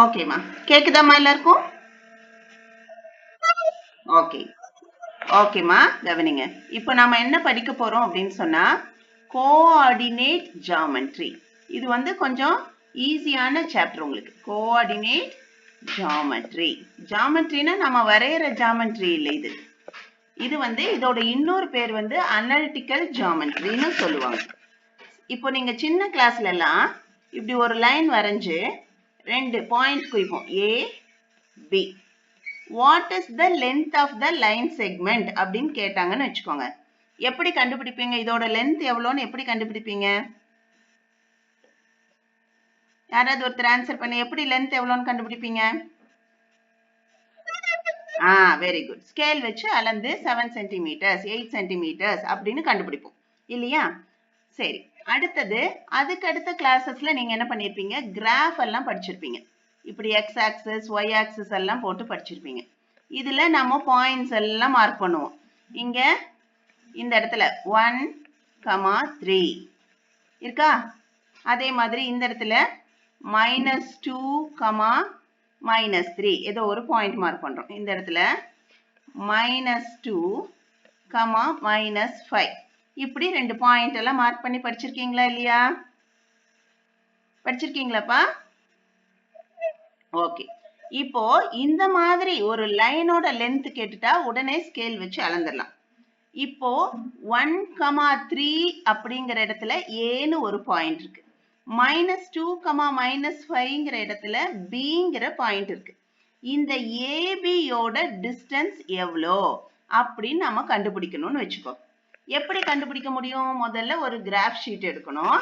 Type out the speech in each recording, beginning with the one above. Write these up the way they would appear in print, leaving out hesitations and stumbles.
ஓகேமா, கேக்குதாமா எல்லாருக்கும்? ஓகே ஓகேமா, கவனிங்க. இப்போ நாம என்ன படிக்க போறோம் அப்படின்னு சொன்னா கோஆர்டினேட் ஜாமெட்ரி. இது வந்து கொஞ்சம் ஈஸியான சாப்டர் உங்களுக்கு. Coordinate geometry. ஜாமெட்ரினா நம்ம வரைகிற ஜாமெட்ரி இல்லை இது. இது வந்து இதோட இன்னொரு பேர் வந்து அனலிட்டிக்கல் ஜாமெட்ரின்னு சொல்லுவாங்க. இப்போ நீங்க சின்ன கிளாஸ்ல எல்லாம் இப்படி ஒரு லைன் வரைஞ்சு 2 பாயிண்ட் குறிப்போம், A B. What is the length of the line segment அப்படின்னு கேட்டாங்கன்னு வச்சுக்கோங்க. எப்படி கண்டுபிடிப்பீங்க? இதோட லென்த் எவ்வளோன்னு எப்படி கண்டுபிடிப்பீங்க? யாராவது ஒருத்தர் ஆன்சர் பண்ணி எப்படி லென்த் எவ்வளோன்னு கண்டுபிடிப்பீங்க? Very good. ஸ்கேல் வச்சு அளந்து 7 சென்டிமீட்டர்ஸ் 8 சென்டிமீட்டர்ஸ் அப்படின்னு கண்டுபிடிப்போம் இல்லையா? சரி, அடுத்தது அதுக்கு அடுத்த கிளாஸஸ்ல நீங்க என்ன பண்ணிருப்பீங்க? கிராஃப் எல்லாம் படிச்சிருப்பீங்க. இப்படி எக்ஸ் ஆக்சிஸ் ஒய் ஆக்சிஸ் எல்லாம் போட்டு படிச்சிருப்பீங்க. இதுல நம்ம பாயிண்ட்ஸ் எல்லாம் மார்க் பண்ணுவோம். இங்க இந்த இடத்துல 1,3 இருக்கா? அதே மாதிரி இந்த இடத்துல -2, -3 ஏதோ ஒரு பாயிண்ட் மார்க் பண்றோம். இந்த இடத்துல -2, -5 இப்படி 2 பாயிண்ட் எல்லாம் மார்க் பண்ணி படிச்சிருக்கீங்களா இல்லையா? படிச்சிருக்கீங்களாப்பா? ஓகே. இப்போ இந்த மாதிரி ஒரு லைனோட லென்த் கேட்டுட்டா உடனே ஸ்கேல் வச்சு அளந்துடலாம். இப்போ 1,3 அப்படிங்கிற இடத்துல ஏன்னு ஒரு பாயிண்ட் இருக்கு. -2, -5ங்கிற இடத்துல பிங்கிற பாயிண்ட் இருக்கு. இந்த ஏபியோட டிஸ்டன்ஸ் எவ்வளோ அப்படின்னு நம்ம கண்டுபிடிக்கணும்னு வச்சுக்கோ. எப்படி கண்டுபிடிக்க முடியும்? முதல்ல ஒரு கிராஃப் ஷீட் எடுக்கணும்.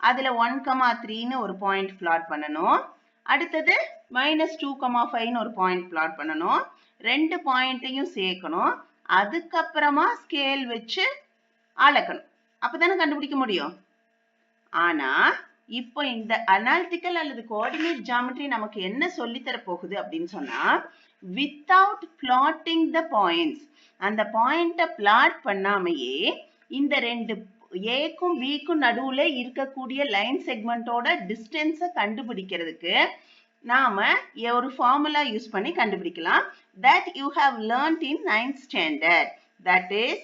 அதுல 1,3ன்னு ஒரு பாயிண்ட் பிளாட் பண்ணணும். அடுத்தது -2, 5ன்னு ஒரு பாயிண்ட் பிளாட் பண்ணணும். 2 பாயிண்ட்டையும் சேர்க்கணும். அதுக்கப்புறமா ஸ்கேல் வச்சு அளக்கணும். அப்பதானே கண்டுபிடிக்க முடியும். ஆனா இப்போ இந்த அனாலிட்டிக்கல் அல்லது கோஆர்டினேட் ஜியோமெட்ரி நமக்கு என்ன சொல்லி தர போகுது அப்படின்னு சொன்னா, வித்தவுட் பிளாட்டிங் த பாயிண்ட்ஸ், அந்த பாயிண்ட பிளாட் பண்ணாமையே இந்த 2 ஏக்கும் பிக்கும் நடுவுல இருக்கக்கூடிய லைன் செக்மெண்டோட டிஸ்டன்ஸை கண்டுபிடிக்கிறதுக்கு நாம ஒரு ஃபார்முலா யூஸ் பண்ணி கண்டுபிடிக்கலாம். that you have learnt in 9th standard. that is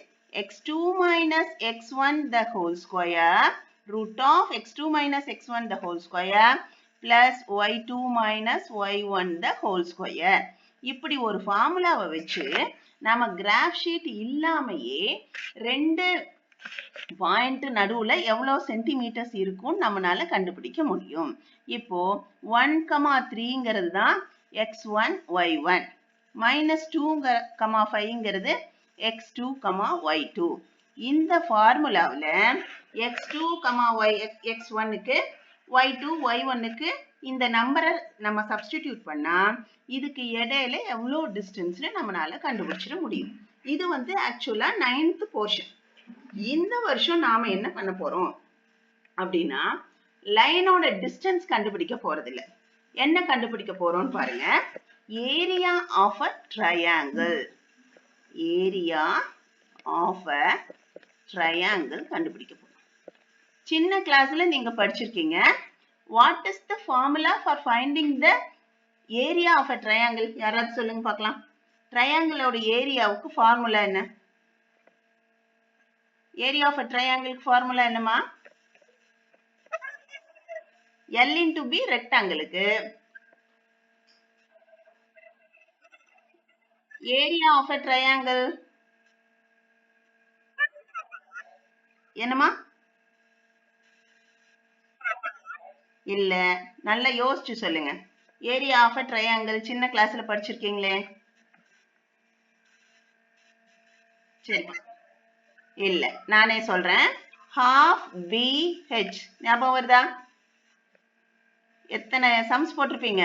x2 minus x1 the whole square root of x2 minus x1 the whole square plus y2 minus y1 the whole square. இப்படி ஒரு ஃபார்முலாவை வச்சு நாம graph sheet இல்லாமையே 2 point நடுவுல எவ்வளவு centimetres இருக்கும் நம்மளால கண்டுபிடிக்க முடியும். இப்போ 1,3ங்கிறது தான் x1 y1, -2, 5ங்கிறது x2, y2. இந்த ஃபார்முலாவில் x2, x1க்கு y2, y1க்கு இந்த நம்பரை நம்ம சப்ஸ்டிடியூட் பண்ணா இதுக்கு இடையில எவ்வளோ டிஸ்டன்ஸ்னு நம்மளால கண்டுபிடிச்சிட முடியும். இது வந்து ஆக்சுவலா 9th போர்ஷன். இந்த வருஷம் நாம என்ன பண்ண போறோம் அப்படின்னா லைனோட டிஸ்டன்ஸ் கண்டுபிடிக்க போறது இல்ல. என்ன கண்டுபிடிக்க போறோம்னு பாருங்க. Area of a triangle. Area of a triangle கண்டுபிடிக்க போறோம். சின்ன கிளாஸ்ல நீங்க படிச்சிருக்கீங்க. What is the formula for finding the area of a triangle? யாராவது சொல்லுங்க பார்க்கலாம். ட்ரையாங்கிளோட ஏரியாவுக்கு ஃபார்முலா என்ன? Area of a triangle formula என்னமா? L into B ரெக்டாங்கிளுக்கு ஏரியா ஆஃப் அ ட்ரையாங்கிள் என்னமா? இல்ல, நல்லா யோசிச்சு சொல்லுங்க. ஏரியா ஆஃப் அ ட்ரையாங்கிள் சின்ன கிளாஸ்ல படிச்சிருக்கீங்களே. சரி, இல்ல நானே சொல்றேன். half BH ஞாபகம் வருதா? எத்தனை சம்ஸ் போட்டிருப்பீங்க?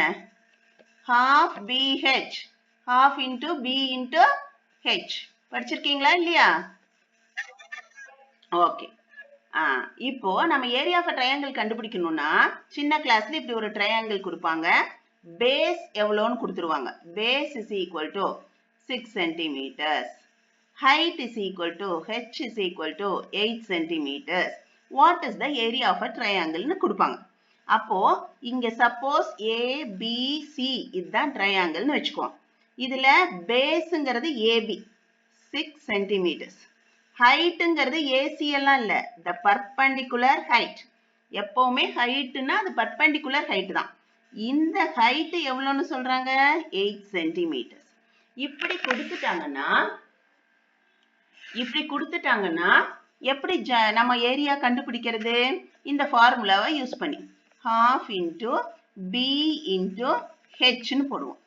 half BH, half into B into H படிச்சிருக்கீங்களா இல்லையா? ஓகே. இப்போ நம்ம ஏரியா ஆஃப் ட்ரையாங்கிள் கண்டுபிடிக்கணும்னா சின்ன கிளாஸ்ல இப்படி ஒரு ட்ரையாங்கிள் கொடுப்பாங்க. பேஸ் எவ்வளோன்னு கொடுத்துருவாங்க. Base is equal to 6 centimetres. height is equal to h is equal to 8 centimeters. What is the area of a triangle னு கொடுப்பாங்க. அப்போ இங்க சப்போஸ் ABC இதுதான் ட்ரையாங்கிள்னு வச்சுக்குவோம். இதுல பேஸ்ங்கிறது AB 6 சென்டிமீட்டர்ஸ், ஹைட்டுங்கிறது AC எல்லாம் இல்ல, the perpendicular height. எப்பவுமே ஹைட்னா அது பர்பெண்டிகுலர் ஹைட் தான். இந்த ஹைட் எவ்வளவுன்னு சொல்றாங்க? 8 சென்டிமீட்டர்ஸ். இப்படி கொடுத்துட்டாங்கன்னா எப்படி நம்ம ஏரியா கண்டுபிடிக்கிறது? இந்த ஃபார்முலாவை யூஸ் பண்ணி half into B into H ன்னு போடுவோம்.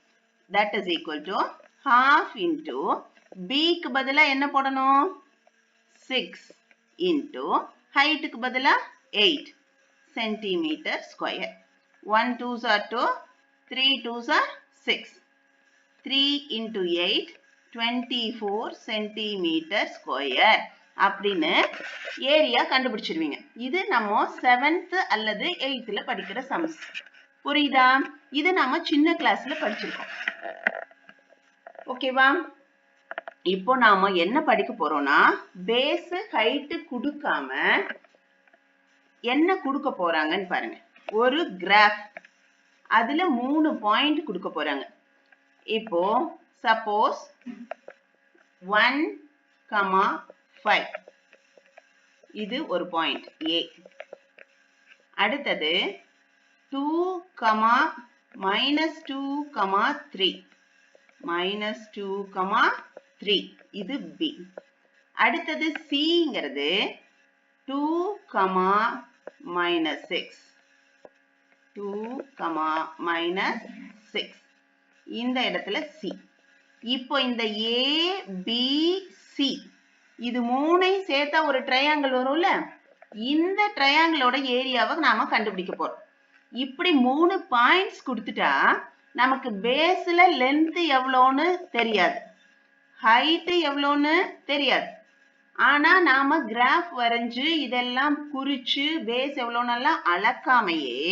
That is equal to half into B க்கு பதிலா என்ன போடணும்? 6 into height க்கு பதிலா 8 centimeter square. 1 2s are 2, 3 2s are 6. 3 into 8 24 centimeter square அப்படின்னு ஏரியா கண்டுபிடிச்சிருவீங்க. இது நம்ம 7th அல்லது 8th படிக்கிற சம்ஸ். புரியுதா? இது நாம சின்ன கிளாஸ்ல படிச்சிருக்கோம். ஓகேவா? இப்போ நாம என்ன படிக்க போறோம்னா, பேஸ் ஹைட் கொடுக்காம என்ன கொடுக்க போறாங்கன்னு பாருங்க. ஒரு கிராஃப், அதுல 3 பாயிண்ட் கொடுக்க போறாங்க. இப்போ சப்போஸ் 1,5 இது ஒரு பாயிண்ட் A. அடுத்தது 2, -2,3 -2,3 இது B. அடுத்தது Cங்கிறது 2, -6 2, -6 இந்த இடத்துல C. இப்போ இந்த ABC இது மூணையும் சேர்த்தா ஒரு ட்ரையாங்கிள் வரும்ல, இந்த ட்ரையாங்கிளோட ஏரியாவை நாம கண்டுபிடிக்க போறோம். இப்படி 3 பாயிண்ட்ஸ் கொடுத்துட்டா நமக்கு பேஸ்ல லென்த் எவ்வளோன்னு தெரியாது, ஹைட் எவ்வளோன்னு தெரியாது. ஆனா நாம கிராஃப் வரைஞ்சு இதெல்லாம் குறிச்சு பேஸ் எவ்வளோன்னு அளக்காமையே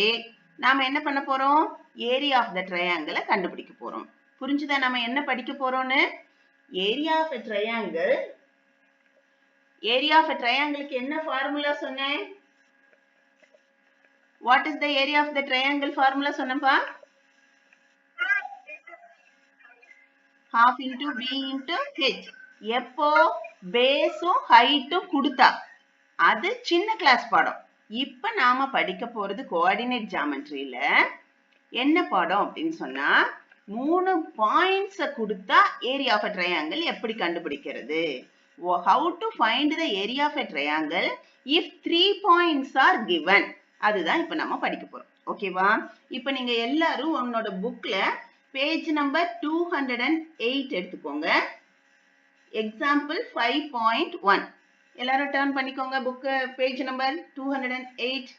நாம என்ன பண்ண போறோம்? ஏரியா ஆஃப் த ட்ரையாங்கிளை கண்டுபிடிக்க போறோம். புரிஞ்சுதா நம்ம என்ன படிக்க போறோம்னு? Area of a triangle. Area of a triangleக்கு என்ன ஃபார்முலா சொன்னேன்? What is the area of the triangle formula சொன்னப்பா? half into B into H. எப்போ பேஸும் ஹைட்டும் கொடுத்தா, அது சின்ன கிளாஸ் பாடம். இப்ப நாம படிக்க போறது கோஆர்டினேட் ஜியோமெட்ரியில என்ன பாடம் அப்படின்னு சொன்னா, 3 பாயிண்ட்ஸ் கொடுத்தா ஏரியா ஆஃப் a triangle எப்படி கண்டுபிடிக்கிறது? How to find the area of a triangle if 3 points are given. அதுதான் இப்ப நம்ம படிக்க போறோம். ஓகேவா? இப்ப நீங்க எல்லாரும் உன்னோட புக்ல பேஜ் நம்பர் 208 எடுத்துக்கோங்க. எக்ஸாம்பிள் 5.1 எல்லாரும் டர்ன் பண்ணிக்கோங்க. Book page number 208.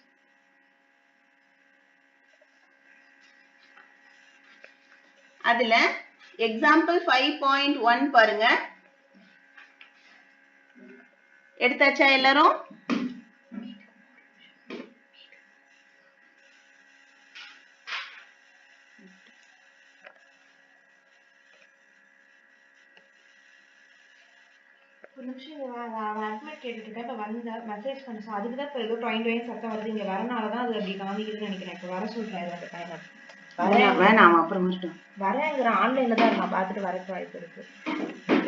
அதுல எக்ஸாம்பிள் 5.1 பாருங்க. எடுத்தாச்சா எல்லாரும்? ஒரு நிமிஷம் அட்மிட் கேட்டுட்டு இருக்கேன். இப்போ வந்த மெசேஜ் பண்ண அதுக்கு தான் இப்போ ஏதோ ட்ரெயின் சத்தம் வருது. இங்கே வரனால தான் அது அப்படி காமிக்குதுன்னு நினைக்கிறேன். இப்போ வர சொல்றாரு அந்த டைம். வேணாம் அப்புறம் வரேங்கிற ஆன்லைன்ல தான் நான் பார்த்துட்டு வரக்கு வாய்ப்பு இருக்கு.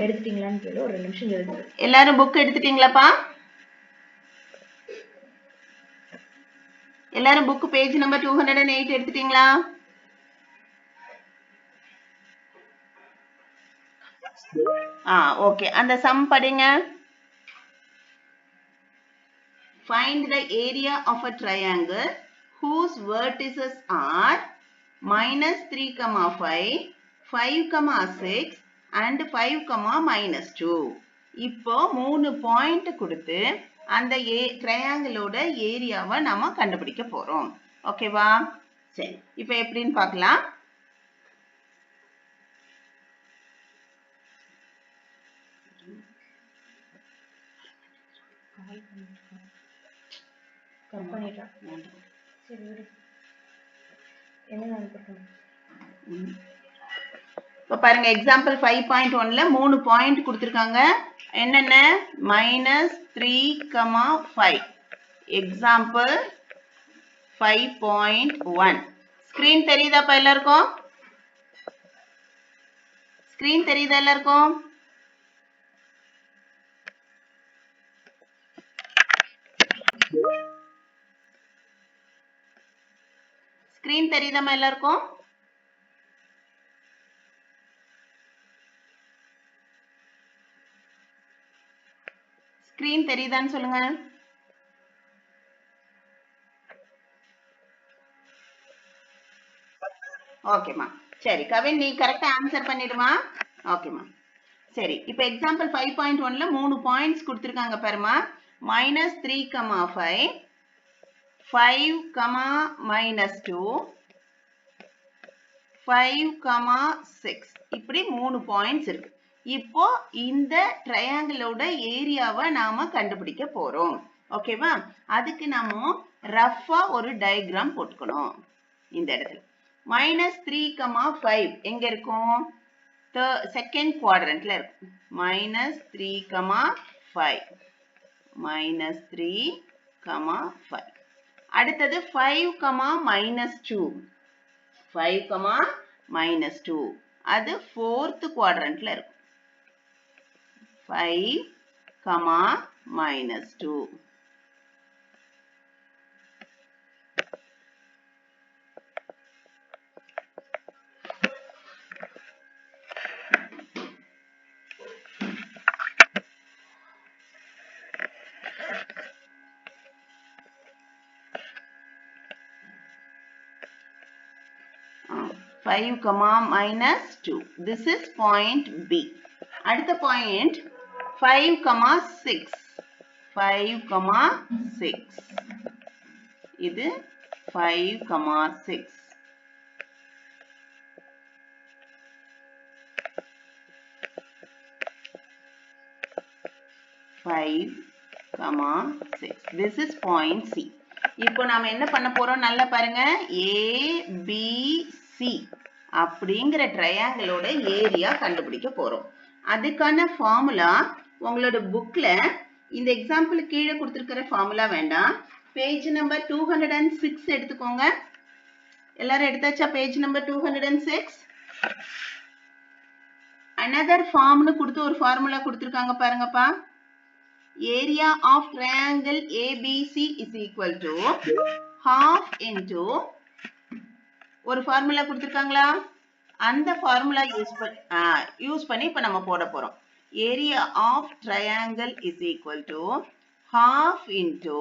எடுத்துட்டீங்களான்னு கேளு. ஒரு 2 நிமிஷம் இருக்கு. எல்லாரும் புக் எடுத்துட்டீங்களாப்பா? எல்லாரும் புக் பேஜ் நம்பர் 208 எடுத்துட்டீங்களா? ஓகே. அந்த சம் படிங்க. Find the area of a triangle whose vertices are -3,5, 5,6 and 5,-2. இப்போ 3 பாயிண்ட் கொடுத்து அந்த ட்ரையாங்கிளோட ஏரியாவை நாம கண்டுபிடிக்க போறோம். ஓகேவா? சரி, இப்போ எப்படின்னு பார்க்கலாம். இப்போ பாருங்க, எக்ஸாம்பிள் 5.1ல 3 பாயிண்ட் கொடுத்துருக்காங்க. என்னென்ன? -3,5. எக்ஸாம்பிள் 5.1. ஸ்கிரீன் தெரியுதாப்பா எல்லாருக்கும்? ஸ்கிரீன் தெரியுதா எல்லாருக்கும்? ஸ்கிரீன் தெரியுதாம்மா எல்லாருக்கும்? ஸ்கிரீன் தெரியுதான்னு சொல்லுங்க. ஓகேம்மா. சரி கவின், நீ கரெக்டா ஆன்சர் பண்ணிடுமா? ஓகேம்மா. சரி, இப்போ எக்ஸாம்பிள் 5.1ல 3 பாயிண்ட்ஸ் கொடுத்துருக்காங்க பாருமா. -3,5, 5, -2, 5, 6 இப்படி 3 பாயிண்ட்ஸ் இருக்கு. இப்போ இந்த ட்ரையாங்கிளோட ஏரியாவை நாம கண்டுபிடிக்க போறோம். ஓகேவா? அதுக்கு நாம ரஃபா ஒரு டயக்ராம் போட்டுக்கணும். இந்த இடத்துல -3,5 எங்க இருக்கும்? செகண்ட் குவாட்ரண்ட்ல இருக்கும். -3,5 -3,5. அடுத்தது 5, -2 5, -2 அது ஃபோர்த் குவாட்ரண்ட்ல இருக்கும். 5, -2 5, -2. This is point B. அடுத்த point 5, 6. 5, 6. இது 5, 6. This is point C. இப்போ நாம என்ன பண்ண போறோம்? நல்லா பாருங்க. ABC அப்படிங்கிற ட்ரையாங்கிளோட ஏரியா கண்டுபிடிக்க போறோம். அதுக்கான ஃபார்முலா உங்களோட புக்ல இந்த எக்ஸாம்பிள் கீழே கொடுத்திருக்கிற ஃபார்முலா வேண்டாம். பேஜ் நம்பர் 206 எடுத்துக்கோங்க. எல்லாரும் எடுத்தாச்சா? Page number 206. அனதர் ஃபார்ம்னு கொடுத்து ஒரு ஃபார்முலா கொடுத்திருக்காங்க பாருங்கப்பா. Area of triangle ABC is equal to half into ஒரு ஃபார்முலா கொடுத்திருக்காங்களா? அந்த ஃபார்முலா யூஸ் பண்ணி இப்ப நம்ம போட போறோம். Area of triangle is equal to half into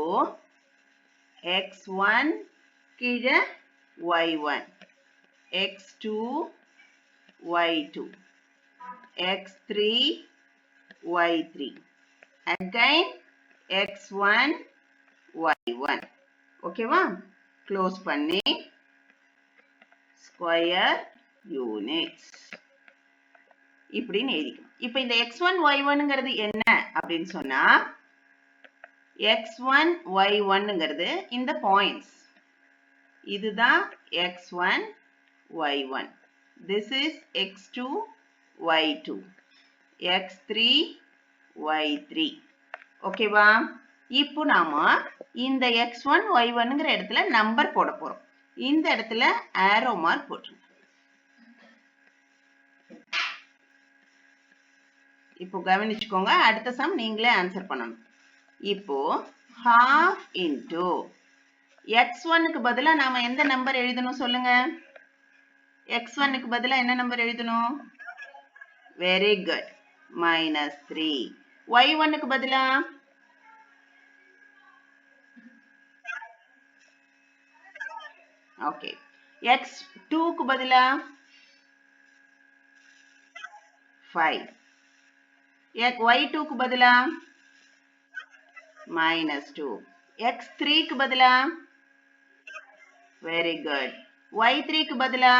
x1 கீழே y1, x2 y2, x3 y3, again x1 y1. ஓகேவா? க்ளோஸ் பண்ணி ஸ்கொயர் யூனிட்ஸ் இப்படின்னு எழுதிக்கணும். இப்ப இந்த x1 y1ங்கிறது என்ன அப்படின்னு சொன்னா, x1 y1ங்கிறது இந்த பாயிண்ட்ஸ். இதுதான் x1 y1. This is x2 y2, x3 y3. ஓகேவா? இப்போ நாம இந்த x1 y1ங்கிற இடத்துல நம்பர் போட போறோம். இந்த இடத்துல arrow mark போட்டுருங்க. இப்போ கவனிச்சுக்கோங்க. அடுத்த சம் நீங்களே ஆன்சர் பண்ணணும். இப்போ half into x1க்கு பதிலா நாம எந்த நம்பர் எழுதணும் சொல்லுங்க. x1க்கு பதிலா என்ன நம்பர் எழுதணும்? Very good, -3. y1க்கு பதிலா ஓகே, x2க்கு பதிலா 5, y2க்கு பதிலா -2, x3க்கு பதிலா வெரி குட், y3க்கு பதிலா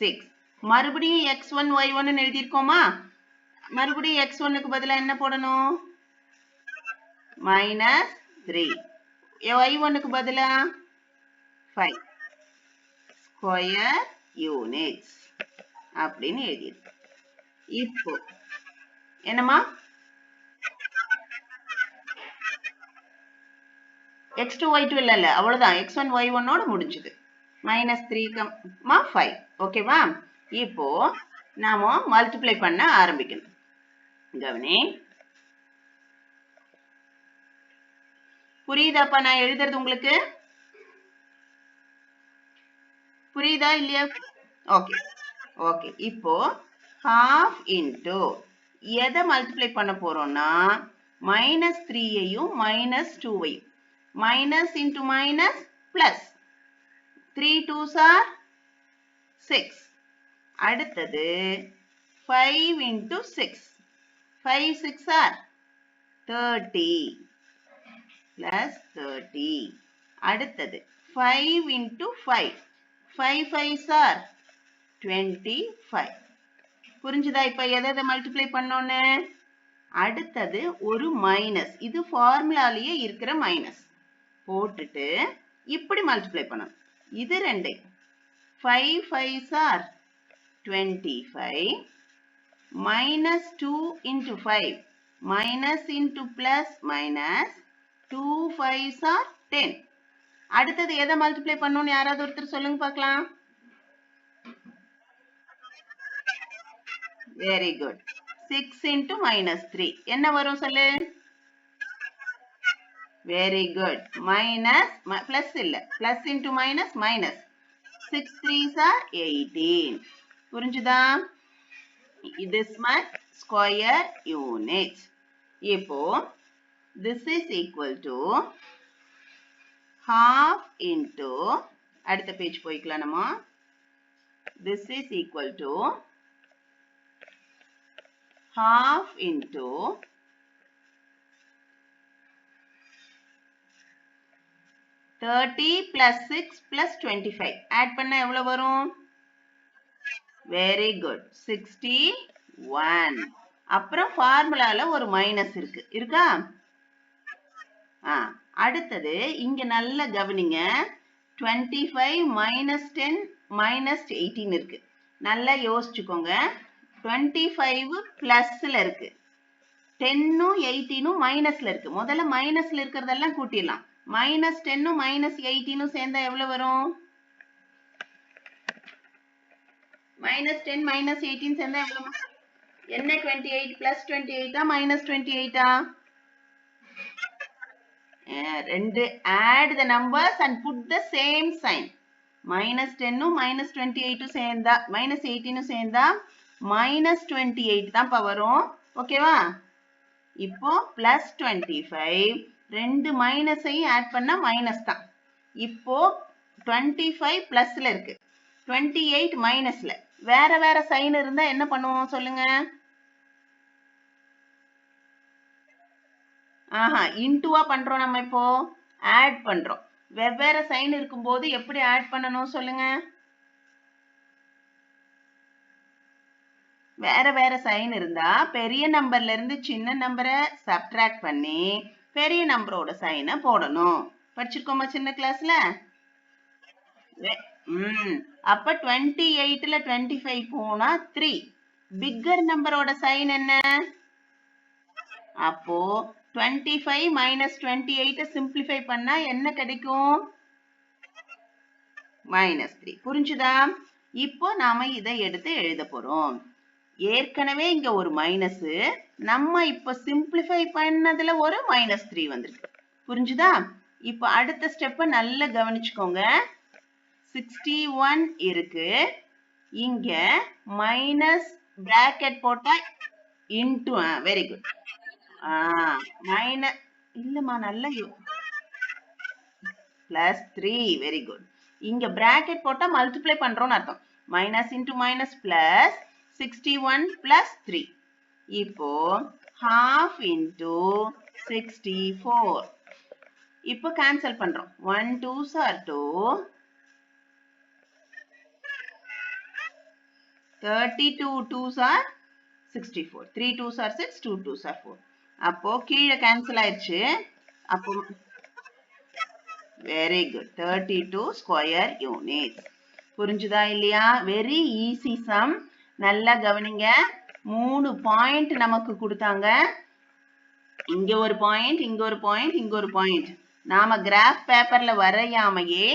6. மறுபடியும் x1 y1 எழுதியிருக்கோமா? மறுபடியும் x1க்கு பதிலா என்ன போடணும்? -3. y1க்கு பதிலா 5. ஸ்கொயர் யூனிட்ஸ் அப்படின்னு எழுதியிருக்கு. இப்போ என்னமா? x2 y2 இல்ல அவ்வளவுதான் x1 y1 ஓட முடிஞ்சது -3, 5 ஓகேவா இப்போ நாம மல்டிப்ளை பண்ண ஆரம்பிக்கணும் கவனி புரியுதாப்பா நான் எழுதுறது உங்களுக்கு புரியுதா இல்லையா ஓகே ஓகே இப்போ half into எதை மல்டிப்ளை பண்ண போறோம்னா -3ஐயும் -2ஐயும் minus into minus plus 3 2s are 6 அடுத்தது 5 into 6 5 6 are 30 plus 30 அடுத்தது 5 into 5 5 5s are 25 புரிஞ்சுதா இப்ப எதை மல்டிப்ளை பண்ணோன்னு அடுத்தது ஒரு மைனஸ் இது ஃபார்முலாலேயே இருக்கிற மைனஸ் போட்டுட்டு இப்படி மல்டிப்ளை பண்ணணும் இது ரெண்டு 5 5s are 25 minus 2 into 5 minus into plus minus 2 5s are 10 அடுத்தது எதை மல்டிப்ளை பண்ணணும்னு யாராவது ஒருத்தர் சொல்லுங்க பார்க்கலாம் வெரி குட் 6 into minus 3 என்ன வரும் சொல்லு வெரி குட் மைனஸ் பிளஸ் இல்ல plus into minus minus 6 3s are 18 புரிஞ்சுதா this much square units இப்போ this is equal to half into அடுத்த பேஜ் போய்க்கலாம் நம்ம this is equal to half into 30 plus 6 plus 25 add பண்ணா எவ்வளவு வரும் very good 61 அப்புறம் ஃபார்முலால ஒரு மைனஸ் இருக்கா அடுத்தது இங்க நல்ல கவனிங்க 25 minus 10 minus 18 இருக்கு நல்லா யோசிச்சுக்கோங்க 25 பிளஸ்ல இருக்கு 10ம் 18ம் மைனஸ்ல இருக்கு முதல்ல மைனஸ்ல இருக்கிறதெல்லாம் கூட்டிடலாம் minus 10ம் minus 18ம் சேர்ந்தா எவ்வளவு வரும் minus 10 minus 18 சேர்ந்தா எவ்வளவு என்ன 28 plus 28 minus 28 ரெண்டு add the numbers and put the same sign minus 10ம் minus 28 சேர்ந்தா minus 18 சேர்ந்தா minus 28 தான் வரும் ஓகேவா இப்போ plus 25 ரெண்டு மைனஸையும் ஆட் பண்ணா மைனஸ் தான் இப்போ 25 பிளஸ்ல இருக்கு 28 மைனஸ்ல வேற வேற சைன் இருந்தா என்ன பண்ணுவோம் சொல்லுங்க இன்டுவா பண்றோம் நம்ம இப்போ ஆட் பண்றோம் வெவ்வேறு சைன் இருக்கும்போது எப்படி ஆட் பண்ணணும் சொல்லுங்க வேற வேற சைன் இருந்தா பெரிய நம்பர்ல இருந்து சின்ன நம்பரை சப்ட்ராக்ட் பண்ணி பெரிய நம்பரோட சைனை போடணும் படிச்சிருக்கோமா சின்ன கிளாஸ்ல அப்ப 28ல 25 போனா 3 பிக்கர் நம்பரோட சைன் என்ன அப்போ 25 minus 28 சிம்பிளிஃபை பண்ணா என்ன கிடைக்கும் -3 புரிஞ்சுதா இப்போ நாம இதை எடுத்து எழுத போறோம் ஏற்கனவே இங்க ஒரு மைனஸ் நம்ம இப்ப சிம்பிளிஃபை பண்ணதுல ஒரு -3 வந்திருக்கு புரிஞ்சுதா இப்ப அடுத்த ஸ்டெப்ப நல்லா கவனிச்சுக்கோங்க 61 இருக்கு இங்க மைனஸ் பிராக்கெட் போட்டா இன்டு வெரி குட் மைனஸ் இல்லம்மா நல்ல பிளஸ் 3 வெரி குட் இங்க பிராக்கெட் போட்டா மல்டிப்ளை பண்றோம்னு அர்த்தம் minus into minus plus 61 plus 3 இப்போ half into 64 இப்போ cancel பண்றோம் 1 2s are 2 32 2s are 64 3 2s are 6 2 2s are 4 அப்போ கீழே cancel ஆயிடுச்சு அப்போ very good 32 square units புரிஞ்சுதா இல்லையா வெரி ஈஸி சம் நல்லா கவனிங்க 3 பாயிண்ட் நமக்கு கொடுத்தாங்க இங்க ஒரு பாயிண்ட் இங்க ஒரு பாயிண்ட் இங்க ஒரு பாயிண்ட் நாம கிராஃப் பேப்பர்ல வரையாமையே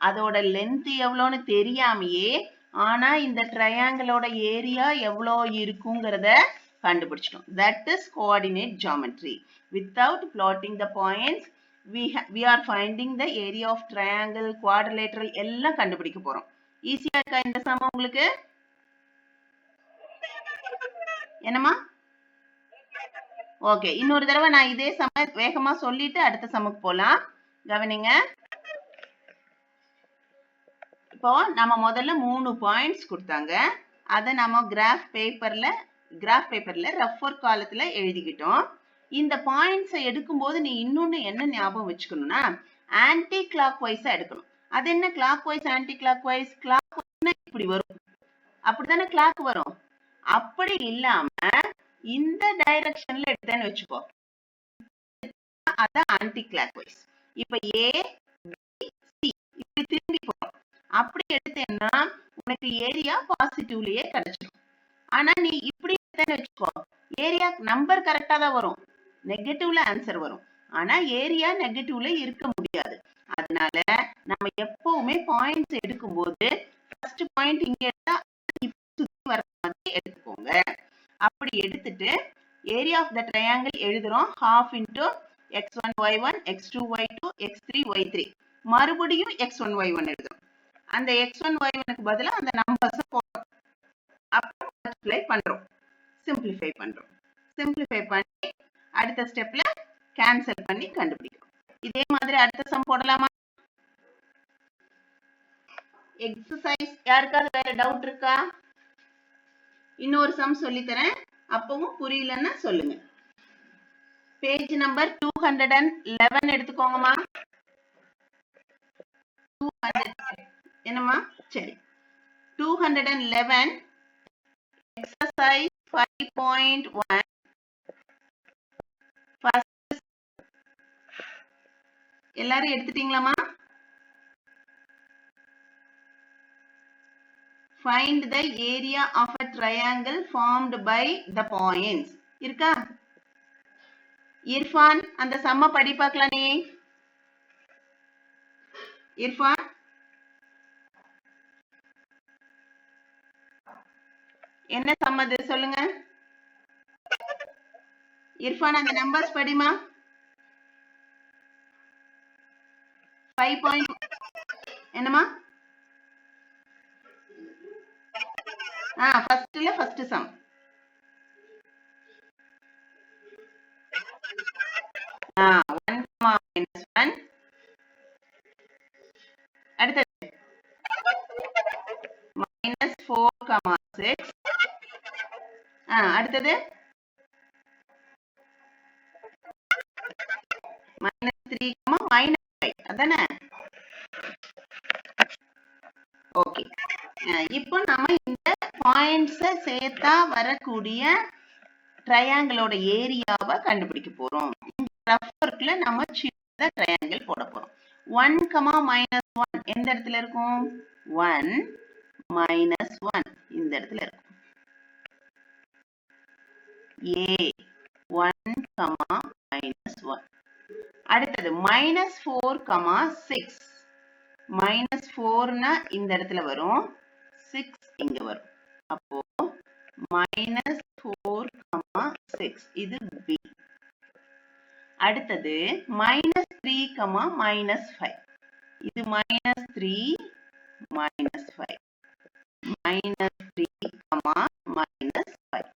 அதோட லென்த் எவ்வளோன்னு தெரியாமையே ஆனா இந்த ட்ரையாங்கிளோட ஏரியா எவ்வளோ இருக்குங்கிறத கண்டுபிடிச்சிட்டோம். That is coordinate geometry. Without blotting the points we are finding the area of triangle, quadrilateral எல்லாம் கண்டுபிடிக்க போறோம். ஈஸியா இருக்கா இந்த சம் உங்களுக்கு? என்னமா? ஓகே, இன்னொரு தடவை நான் இதே சம வேகமா சொல்லிட்டு அடுத்த சமுக்கு போலாம். கவனிங்க. இப்போ நம்ம முதல்ல 3 பாயிண்ட்ஸ் கொடுத்தாங்க. அதை நம்ம கிராஃப் பேப்பர்ல ரஃப் ஒர்க் காலத்துல எழுதிக்கிட்டோம். இந்த பாயிண்ட்ஸை எடுக்கும்போது நீ இன்னொன்னு என்ன ஞாபகம் வச்சுக்கணும்னா ஆன்டி கிளாக் வைஸா எடுக்கணும். அது என்ன clockwise anticlockwise? கிளாக் வைஸ்னா இப்படி வரும், அப்படித்தானே கிளாக் வரும். அப்படி இல்லாம இந்த டைரக்ஷன்ல எடுத்தேன்னு வச்சுக்கோ, அதான் ஆன்டி கிளாக் வைஸ். இப்ப ஏ பி சி இப்படி திரும்பி போறோம். அப்படி எடுத்தேன்னா உனக்கு ஏரியா பாசிட்டிவ்லயே கிடைச்சிடும். ஆனா நீ இப்படி எடுத்தேன்னு வச்சுக்கோ, ஏரியா நம்பர் கரெக்டா தான் வரும், நெகட்டிவ்ல ஆன்சர் வரும். ஆனா ஏரியா நெகட்டிவ்ல இருக்க முடியாது. அதனால நம்ம எப்பவுமே பாயிண்ட்ஸ் எடுக்கும்போது ஃபர்ஸ்ட் பாயிண்ட் இங்க எடுத்தா சுத்தி வர மாதிரி எடுத்துக்கோங்க. அப்படி எடுத்துட்டு ஏரியா ஆஃப் த ட்ரையாங்கிள் எழுதுறோம். half into x1 y1 x2 y2 x3 y3 மறுபடியும் x1 y1 எழுதுறோம். அந்த x1 y1க்கு பதிலா அந்த நம்பர்ஸ் போடுறோம். அப்புறம் மல்டிப்ளை பண்றோம், சிம்பிளிஃபை பண்றோம். சிம்பிளிஃபை பண்ணி அடுத்த ஸ்டெப்ல கேன்சல் பண்ணி கண்டுபிடிக்கிறோம். இதே மாதிரி அடுத்த சம் போடலாமா? எக்ஸசைஸ் யாருக்காவது வேற டவுட் இருக்கா? இன்னொரு சம் சொல்லி தரேன், அப்பவும் புரியலன்னா சொல்லுங்க. Page number 211 எடுத்துக்கோங்கம்மா. 200 என்னம்மா? சரி, 211 எக்ஸசைஸ் 5.1 எல்லாரும் எடுத்துட்டீங்களாமா? Find the area of a triangle formed by the points. இருக்கா? இர்ஃபான் அந்த சம்ம படி பார்க்கலாம். நீ இர்ஃபான் என்ன சம்மது சொல்லுங்க. இர்ஃபான் அந்த நம்பர்ஸ் படிமா. 5. என்னமா? ஃபர்ஸ்ட்ல ஃபர்ஸ்ட் சம். -1 அடுத்தது -4, 6 அடுத்தது -3, -5 அதானே? ஓகே, இப்போ நாம இந்த பாயிண்ட்ஸ் சேர்த்தா வரக்கூடிய ட்ரையாங்கிளோட ஏரியாவை கண்டுபிடிக்க போறோம். இந்த ரஃப் ஒர்க்ல நம்ம சின்ன ட்ரையாங்கிள் போட போறோம். 1, -1 எந்த இடத்துல இருக்கும்? 1, -1 இந்த இடத்துல இருக்கும். A 1, -1. அடுத்தது -4, 6. -4னா இந்த இடத்துல வரும், 6 இங்க வரும். அப்போ -4, 6 இது B. அடுத்தது -3, -5 இது -3, -5 -3, -5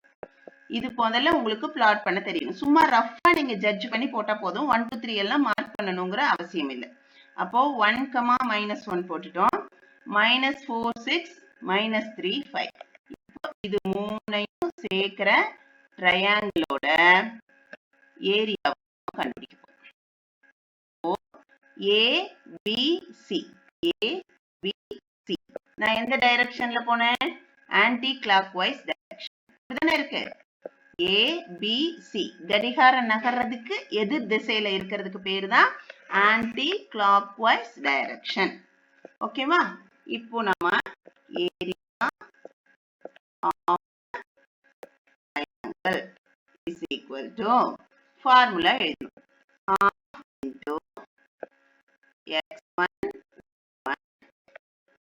இது முதல்ல உங்களுக்கு பிளாட் பண்ண தெரியும். சும்மா ரஃபா நீங்க ஜட்ஜ் பண்ணி போட்டா போதும், 1 2 3 எல்லாம் மார்க் பண்ணணுங்கிற அவசியம் இல்லை. அப்போ 1, -1 போட்டுட்டோம். -4, 6 -3, 5 இது மூணையும் சேர்க்கிற ட்ரையாங்கிளோட ஏரியாவை கண்டுபிடிக்க போறோம். ABC ABC நான் எந்த டைரக்ஷன்ல போனேன்? Anticlockwise direction. இதுதானே இருக்கு. ABC கடிகார நகர்றதுக்கு எதிர் திசையில இருக்கிறதுக்கு பேரு தான் ஆன்டி கிளாக் வைஸ் டைரக்ஷன். ஓகேவா? இப்போ நம்ம area of triangle is equal to formula எழுதணும். half into x1 1,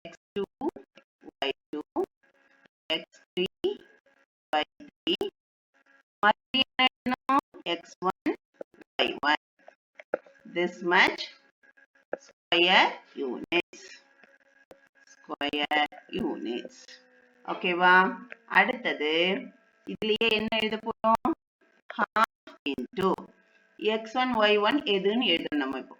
x2 y2, x3 y3, மறுபடியும் என்ன எழுதணும்? x1 y1. This much square units. Square units. ஓகேவா? அடுத்தது இதுலயே என்ன எழுத போறோம்? half into x1 y1 எதுன்னு எழுதணும் நம்ம இப்போ.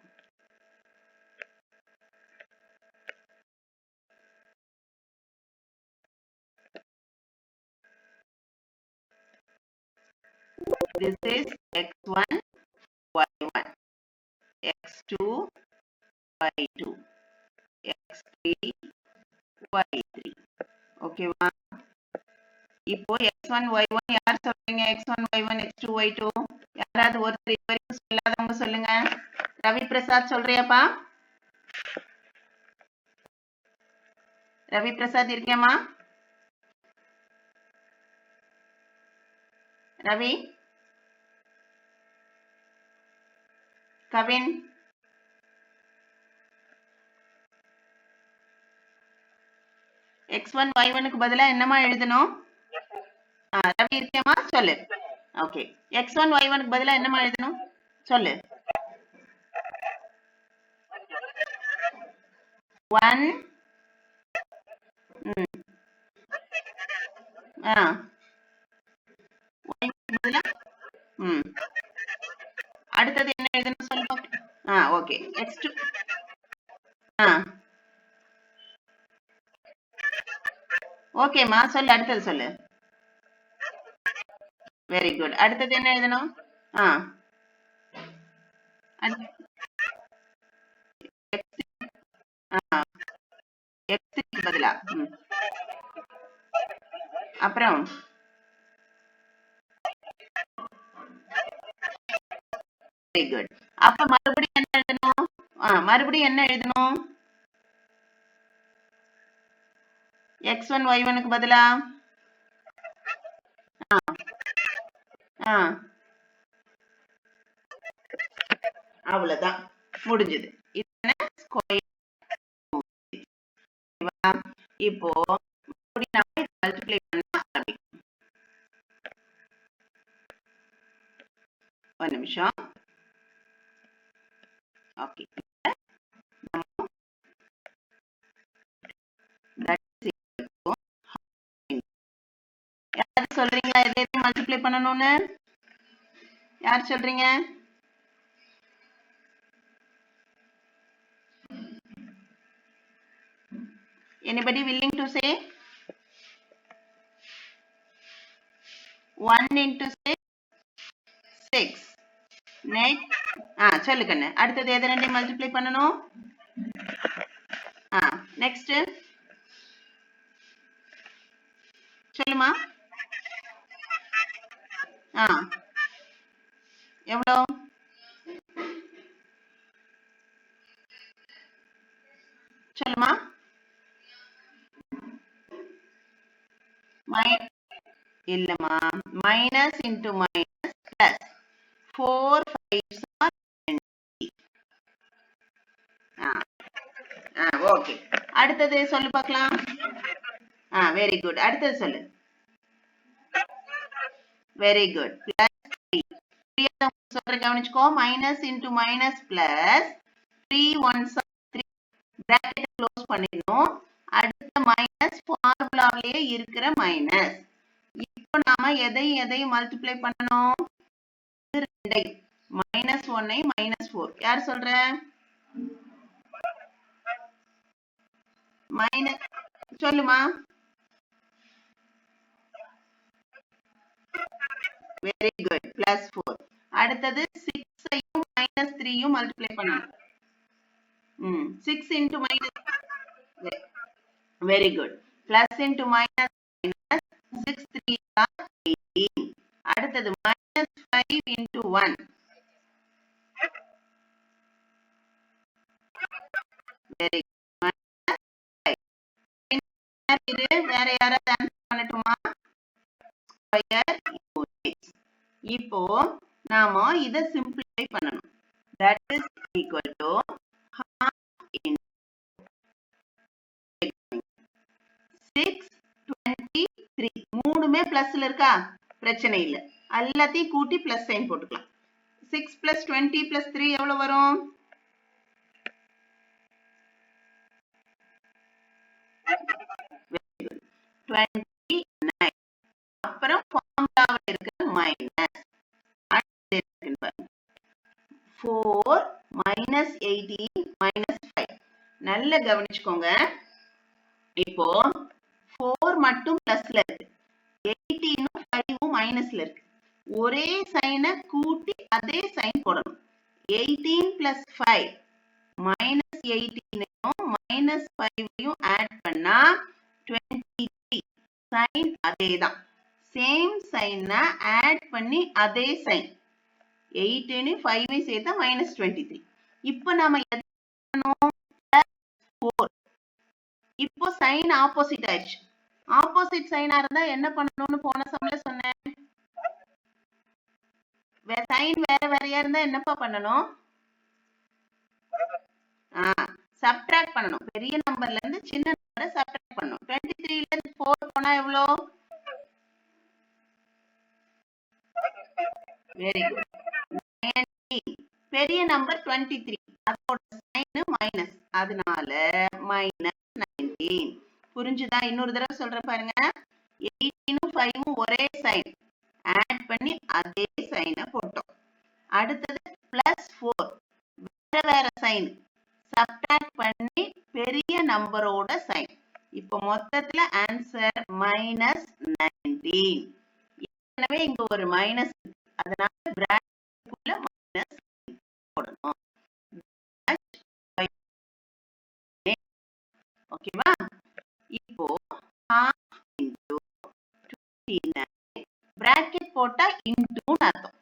This is x1 y1, x2 y2, x3 y3. ஓகேவா? இப்போ x1 y1 யார் சொல்றீங்க? x1 y1 x2 y2 யாராவது ஒருத்தர் இதுவரைக்கும் சொல்லாதவங்க சொல்லுங்க. ரவி பிரசாத் சொல்றியாப்பா? ரவி பிரசாத் இருக்கியாமா? ரவி, கவின், x1 y1க்கு பதிலா என்னமா எழுதணும்? ரவி இருக்கியாமா? சொல்லு. ஓகே, x1 y1க்கு பதிலா என்னமா எழுதணும்? சொல்லு. 1 அடுத்தது என்ன எழுதணும் சொல்லு. ஓகே, x2 ஓகேம்மா, சொல்லு. அடுத்தது சொல்லு. Very good. அடுத்தது என்ன எழுதணும்? x3க்கு பதிலா அப்புறம் வெரி குட். அப்ப மறுபடியும் என்ன எழுதணும்? மறுபடியும் என்ன எழுதணும்? x1 y1க்கு பதிலா அவ்வளவுதான், முடிஞ்சது. இப்போ மல்டிப்ளை பண்ண ஆரம்பிக்கும். ஒரு நிமிஷம். ஓகே, யாராவது சொல்றீங்களா எதை மல்டிப்ளை பண்ணணும்னு? யார் சொல்றீங்க? Anybody willing to say? 1 into 6 6. Next சொல்லு கண்ணு. அடுத்தது எதை ரெண்டையும் மல்டிப்ளை பண்ணணும்? நெக்ஸ்ட் சொல்லுமா. எவ்வளோ? சொல்லுமா. இல்லம்மா, minus into minus plus 4 5s are 20. Okay, அடுத்தது சொல்லு பார்க்கலாம். Very good. அடுத்தது சொல்லு. Very good. பிளஸ் 3 சொல்ற கவனிச்சுக்கோ. Minus into minus plus 3 1s are 3. Bracket close பண்ணிடணும். அடுத்த மைனஸ் ஃபார்முலாவிலேயே இருக்கிற மைனஸ். இப்போ நாம எதையும் மல்டிப்ளை பண்ணணும்? Minus 1 minus 4. யார் சொல்ற? மைனஸ் சொல்லுமா. Very good. பிளஸ் 4. அடுத்தது 6ஐயும் மைனஸ் 3யும் மல்டிப்ளை பண்ணணும். 6 into minus. Very good. Plus into minus minus 6 3 18. அடுத்தது மைனஸ் 5 இன்டு 1. வெரி வேற யாராவது ஆன்சர் பண்ணட்டுமா? Square units. இப்போ நாம இத சிம்பிளிஃபை பண்ணணும். தட் இஸ் ஈக்குவல் டு 623 மூணுமே பிளஸ்ல இருக்கா, பிரச்சனை இல்லை, எல்லாத்தையும் கூட்டி பிளஸ் சைன் போட்டுக்கலாம். 6 plus 20 plus 3 எவ்வளவு வரும்? 29. அப்புறம் ஃபார்முலாவில் இருக்க மைனஸ் 4 minus 18 minus 5. நல்ல கவனிச்சுக்கோங்க. இப்போ 4 மட்டும் பிளஸ்ல இருக்கு, 18 5 மைனஸ்ல இருக்கு. ஒரே சைனை கூட்டி அதே சைன் போடணும். 18 plus 5 minus 18 minus 5 ஆட் பண்ணா 23. சைன் அதேதான், சேம் சைனை ஆட் பண்ணி அதே சைன் 18 5 சேர்த்தா minus 23. இப்போ நாம எது பண்ணணும்? 4. இப்போ சைன் ஆப்போசிட் ஆயிடுச்சு. ஆப்போசிட் சைனா இருந்தா என்ன பண்ணணும்னு போன சம்ல சொன்னேன். சைன் வேற வேறையா இருந்தா என்னப்பா பண்ணணும்? சப்ட்ராக்ட் பண்ணணும். பெரிய நம்பர்ல இருந்து சின்ன நம்பரை சப்ட்ராக்ட் பண்ணணும். 23 ல இருந்து 4 போனா எவ்வளோ? Very good, 19. பெரிய நம்பர் 23, அதோட சைன் மைனஸ், அதனால மைனஸ் 19. புரிஞ்சுதா? இன்னொரு தடவை சொல்றேன் பாருங்க. 18 5 ஒரே சைன், ஆட் பண்ணி அதே சைனை போட்டோம். அடுத்தது பிளஸ் 4 வேற வேற சைன், சப்ட்ராக்ட் பண்ணி பெரிய நம்பரோட சைன். இப்போ மொத்தத்துல ஆன்சர் மைனஸ் 19. எனவே இங்க ஒரு மைனஸ், அதனால பிராக்கெட்டுக்குள்ள மைனஸ் போடணும். ஓகேவா? இப்போ பிராக்கெட் போட்டா இன்டூன்னு அர்த்தம்.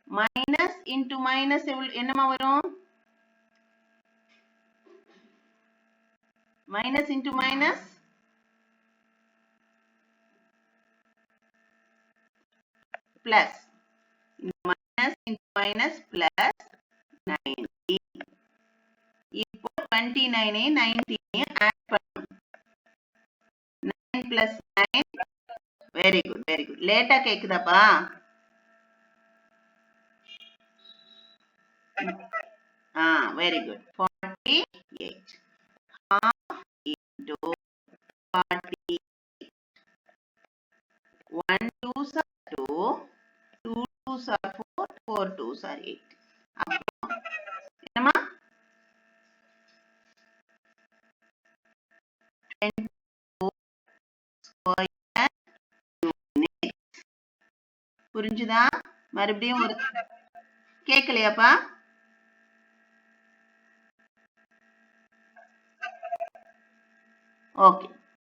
மைனஸ் இன்டூ மைனஸ் என்னமா வரும்? Minus into minus plus, minus into minus plus 19. இப்போ 29 19 ஆட் பண்ணணும். 9 plus 9. Very good very good. லேட்டா கேக்குதாப்பா? Very good. 48. Half into 48. 1 2s are 2, 2 2s are 4, 4 2s are 8. என்னமா? 24 square units. புரிஞ்சுதா? மறுபடியும் ஒரு கேட்கலையாப்பா? ஓகே.